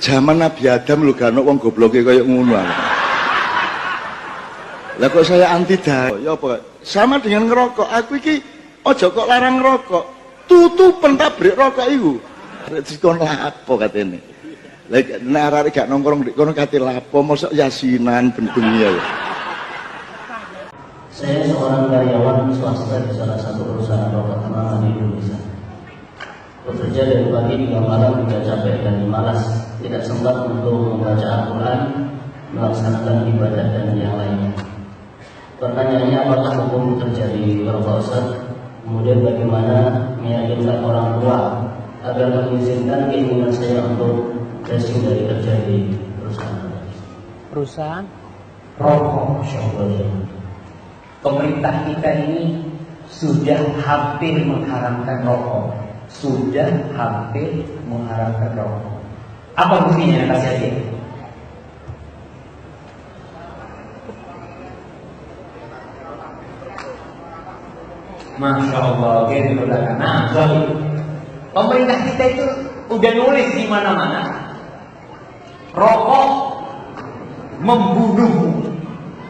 Zaman Nabi Adam lu gak ono wong gobloke kaya ngono. Lah kok saya anti dah. Ya apa? Sama dengan ngerokok. Aku iki aja kok larang ngerokok. Tutupen tabrik rokok iku. Dikon lapo katene. Lah nek arek gak nongkrong dik kono kate lapo mosok yasinan benbengi ya. Saya seorang karyawan swasta di salah satu perusahaan rokok ternama di Indonesia. Bekerja dari pagi hingga malam hingga capek dan malas, tidak sempat untuk membaca Al-Quran, melaksanakan ibadah dan yang lainnya. Pertanyaannya, apakah hukum terjadi rokok Ustaz? Kemudian bagaimana meyakinkan orang tua agar mengizinkan keinginan saya untuk racing dari kerja di perusahaan rokok? Masya Allah. Pemerintah kita ini sudah hampir mengharamkan rokok. Apa buktinya? Kasih aja. Masya Allah, gitu belakang. Nah, pemerintah kita itu udah nulis di mana-mana, rokok membunuh.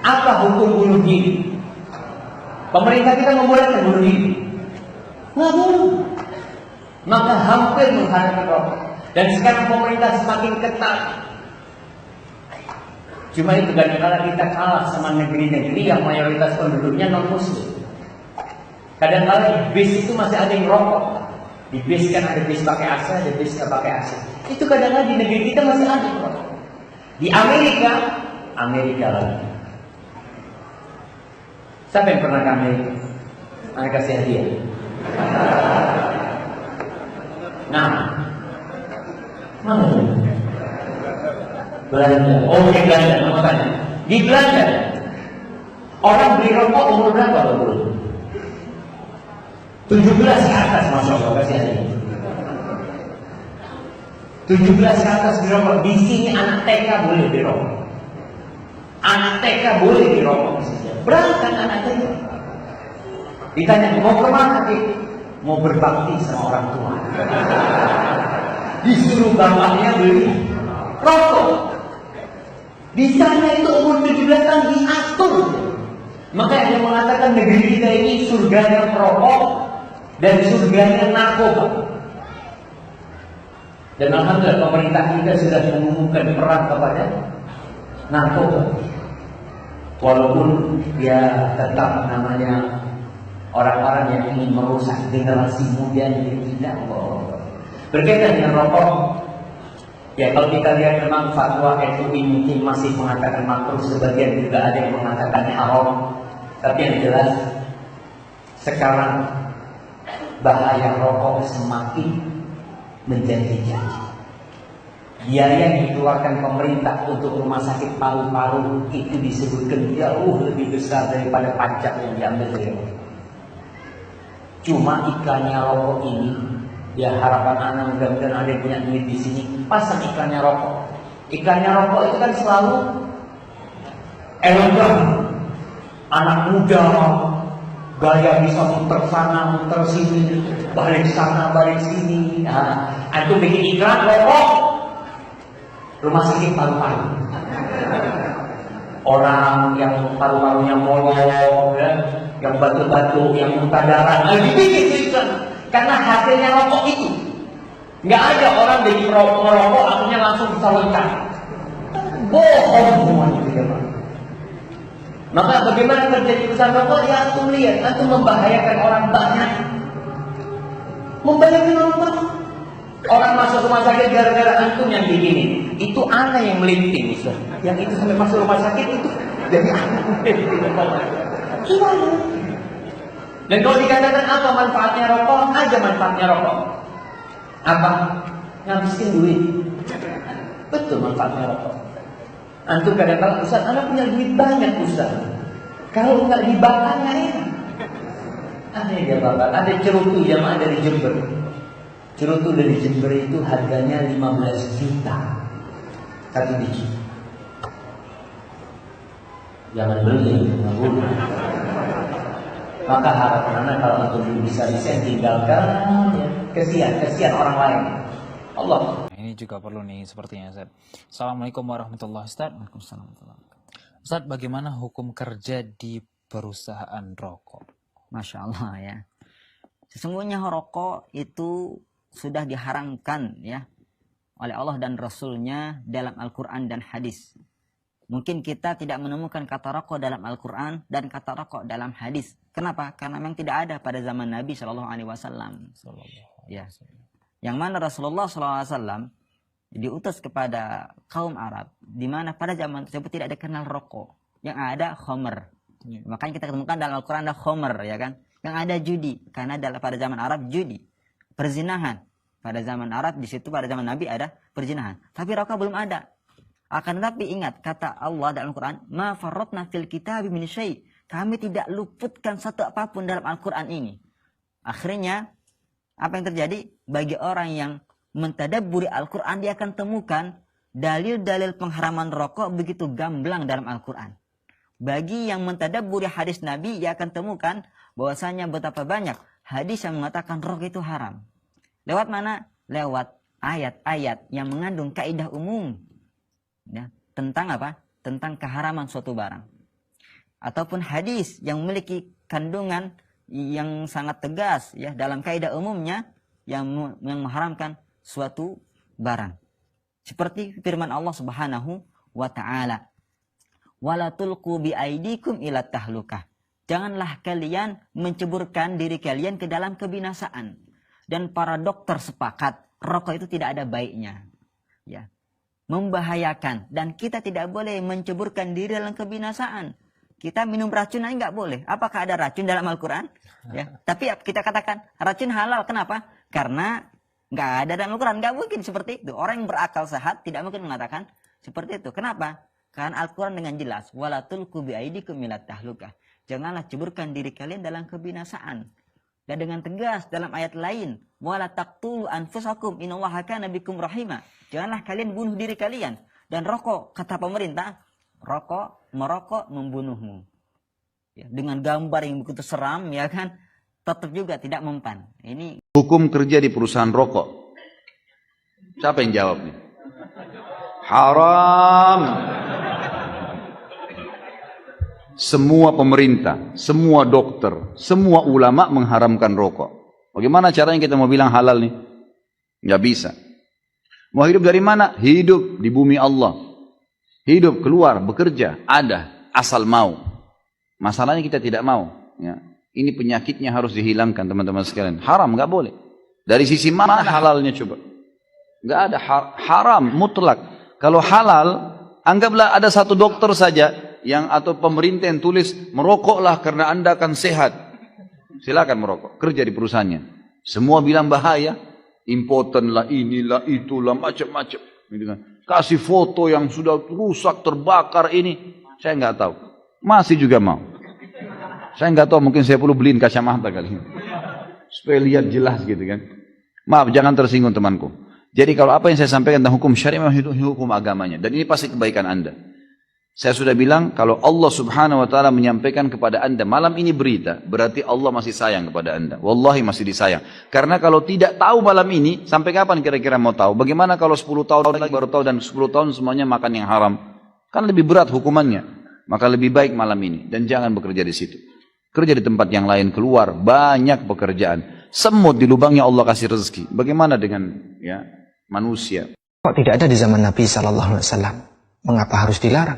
Apa hukum bunuh diri? Pemerintah kita membolehkan bunuh diri? Nggak boleh. Maka hampir mengharamkan rokok. Dan sekarang pemerintah semakin ketat. Cuma itu kadang-kadang kita kalah sama negeri-negeri yang mayoritas penduduknya non-muslim. Kadang-kadang di bis itu masih ada yang rokok. Di bis kan ada bis pakai AC, ada bis nggak pakai AC. Itu kadang-kadang di negeri kita masih ada rokok. Di Amerika lagi. Siapa yang pernah ke Amerika? Saya kasih hadiah. Nah, mana? Belanda. Oh, di Belanda, makanya. Di Belanda, orang beli rokok umur berapa, Bro? 17 ke atas, Masya Allah, kasih hadiah. 17 ke atas dirokok. Di sini anak TK boleh dirokok. Anak TK boleh dirokok. Berangkat anak TK. Ditanya, mau kemana? Mau berbakti sama orang tua. Disuruh bapaknya beli rokok. Di sana itu umur 17 tahun diatur. Maka yang mengatakan negeri kita ini surganya perokok dan surganya narkoba. Dan alhamdulillah pemerintah kita sudah mengumumkan perang kepada narkoba. Walaupun dia tetap namanya orang-orang yang ingin merusak generasi muda yang tidak berkaitan dengan rokok. Ya, kalau kita lihat memang fatwa MUI mungkin masih mengatakan makruh, sebagian juga ada yang mengatakan haram. Tapi yang jelas sekarang bahaya rokok semakin menjadi-jadi. Biaya yang dikeluarkan pemerintah untuk rumah sakit paru-paru itu disebutkan jauh lebih besar daripada pajak yang diambil dari rokok. Cuma iklannya rokok ini, ya harapan anak mudah-mudahan ada yang punya duit di sini, pasang iklannya rokok. Iklannya rokok itu kan selalu elegan, anak muda, gaya bisa muter sana, muter sini, balik sana, balik sini. Nah, itu bikin iklan rokok, rumah sakit paru-paru. Orang yang paru-parunya molor, ya, yang batu-batu, yang muntah darah, dibikin iklan. Karena hasilnya rokok itu. Nggak ada orang dari merokok akhirnya langsung bisa lengkap. Bohong semuanya gitu, Pak. Maka bagaimana terjadi perusahaan rokok? Ya antum lihat, antum membahayakan orang banyak. Membahayakan orang banyak. Orang masuk rumah sakit gara-gara antum yang begini. Itu anak yang melinting, Ustaz. Yang itu sampai masuk rumah sakit itu jadi anak melinting. Gimana? Dan kalau dikatakan apa manfaatnya rokok? Ada manfaatnya rokok. Apa? Ngabisin duit. Betul manfaatnya rokok. Antum kadang-kadang, Ustaz, anak punya duit banyak, Ustaz. Kalau nggak dibakar nggak enak. Ada yang dia bakar. Ada cerutu jamaah dari Jember. Cerutu dari Jember itu harganya 15 juta satu biji. Jangan beli, nggak boleh. Maka harapan anak kalau untuk bisa tinggalkan, ya, kesian orang lain. Allah. Nah, ini juga perlu nih sepertinya, Ustaz. Assalamualaikum warahmatullahi wabarakatuh. Waalaikumsalam warahmatullahi wabarakatuh. Ustaz, bagaimana hukum kerja di perusahaan rokok? Masya Allah ya. Sesungguhnya rokok itu sudah diharamkan ya oleh Allah dan Rasulnya dalam Al-Quran dan hadis. Mungkin kita tidak menemukan kata rokok dalam Al-Quran dan kata rokok dalam hadis. Kenapa? Karena memang tidak ada pada zaman Nabi SAW. Ya. Yang mana Rasulullah SAW diutus kepada kaum Arab, di mana pada zaman tersebut tidak ada kenal rokok, yang ada khomer. Makanya kita ketemukan dalam Al-Quran ada khomer, ya kan? Yang ada judi, karena pada zaman Arab judi, perzinahan. Pada zaman Arab di situ pada zaman Nabi ada perzinahan, tapi rokok belum ada. Akan tetapi ingat kata Allah dalam Al-Quran, ma farratna fil kitabi min syai'. Kami tidak luputkan satu apapun dalam Al-Quran ini. Akhirnya apa yang terjadi? Bagi orang yang mentadabburi Al-Quran, dia akan temukan dalil-dalil pengharaman rokok begitu gamblang dalam Al-Quran. Bagi yang mentadabburi hadis Nabi, dia akan temukan bahwasanya betapa banyak hadis yang mengatakan rokok itu haram. Lewat mana? Lewat ayat-ayat yang mengandung kaidah umum ya, tentang apa? Tentang keharaman suatu barang. Ataupun hadis yang memiliki kandungan yang sangat tegas ya dalam kaidah umumnya yang mengharamkan suatu barang. Seperti firman Allah Subhanahu wa taala, "Wala tulqu bi aidikum ila tahlukah." Janganlah kalian menceburkan diri kalian ke dalam kebinasaan. Dan para dokter sepakat rokok itu tidak ada baiknya. Ya. Membahayakan, dan kita tidak boleh menceburkan diri dalam kebinasaan. Kita minum racun aja nggak boleh. Apakah ada racun dalam Al-Quran? Ya. Tapi kita katakan racun halal. Kenapa? Karena nggak ada dalam Al-Quran. Nggak mungkin seperti itu. Orang yang berakal sehat tidak mungkin mengatakan seperti itu. Kenapa? Karena Al-Quran dengan jelas, wala tulqu bi aidikum ila tahlukah. Janganlah ceburkan diri kalian dalam kebinasaan. Dan dengan tegas dalam ayat lain, wala taqtulu anfusakum innallaha kana bikum rahima. Janganlah kalian bunuh diri kalian. Dan rokok, kata pemerintah, merokok membunuhmu. Ya, dengan gambar yang begitu seram, ya kan, tetap juga tidak mempan. Ini hukum kerja di perusahaan rokok. Siapa yang jawab nih? Haram. Semua pemerintah, semua dokter, semua ulama mengharamkan rokok. Bagaimana caranya kita mau bilang halal nih? Nggak bisa. Mau hidup dari mana? Hidup di bumi Allah. Hidup, keluar, bekerja, ada, asal mau. Masalahnya kita tidak mau. Ya. Ini penyakitnya harus dihilangkan teman-teman sekalian. Haram, nggak boleh. Dari sisi mana halalnya coba? Nggak ada, haram, mutlak. Kalau halal, anggaplah ada satu dokter saja yang atau pemerintah yang tulis merokoklah karena Anda akan sehat. Silakan merokok, kerja di perusahaannya. Semua bilang bahaya, impoten lah, inilah, itulah, macam-macam. Gitu kan. Kasih foto yang sudah rusak, terbakar ini, saya nggak tahu. Masih juga mau. Saya nggak tahu, mungkin saya perlu beliin kacamata kali ini supaya lihat jelas gitu kan. Maaf, jangan tersinggung temanku. Jadi kalau apa yang saya sampaikan tentang hukum syariah itu hukum agamanya, dan ini pasti kebaikan Anda. Saya sudah bilang kalau Allah Subhanahu wa taala menyampaikan kepada Anda malam ini berita, berarti Allah masih sayang kepada Anda. Wallahi masih disayang. Karena kalau tidak tahu malam ini, sampai kapan kira-kira mau tahu? Bagaimana kalau 10 tahun lagi baru tahu dan 10 tahun semuanya makan yang haram? Kan lebih berat hukumannya. Maka lebih baik malam ini dan jangan bekerja di situ. Kerja di tempat yang lain, keluar, banyak pekerjaan. Semut di lubangnya Allah kasih rezeki. Bagaimana dengan ya manusia? Kok tidak ada di zaman Nabi SAW? Mengapa harus dilarang?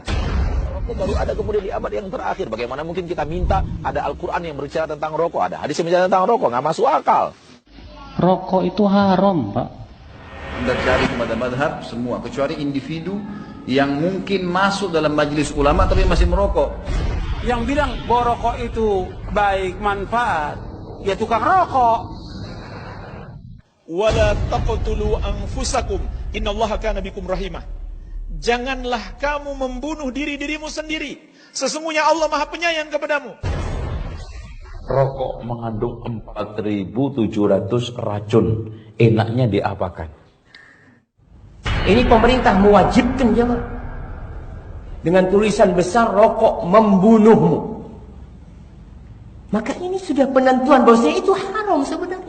Rokok baru ada kemudian di abad yang terakhir. Bagaimana mungkin kita minta ada Al-Quran yang berbicara tentang rokok, ada hadis yang berbicara tentang rokok, nggak masuk akal. Rokok itu haram, Pak. Anda cari kepada madhab semua, kecuali individu yang mungkin masuk dalam majelis ulama tapi masih merokok. Yang bilang bahwa rokok itu baik, manfaat, ya tukang rokok. Wala taqtulu anfusakum innallaha kana bikum rahimah. Janganlah kamu membunuh diri-dirimu sendiri. Sesungguhnya Allah Maha Penyayang kepadamu. Rokok mengandung 4.700 racun. Enaknya diapakan? Ini pemerintah mewajibkan jemaah. Dengan tulisan besar rokok membunuhmu. Maka ini sudah penentuan bahwasanya itu haram sebenarnya.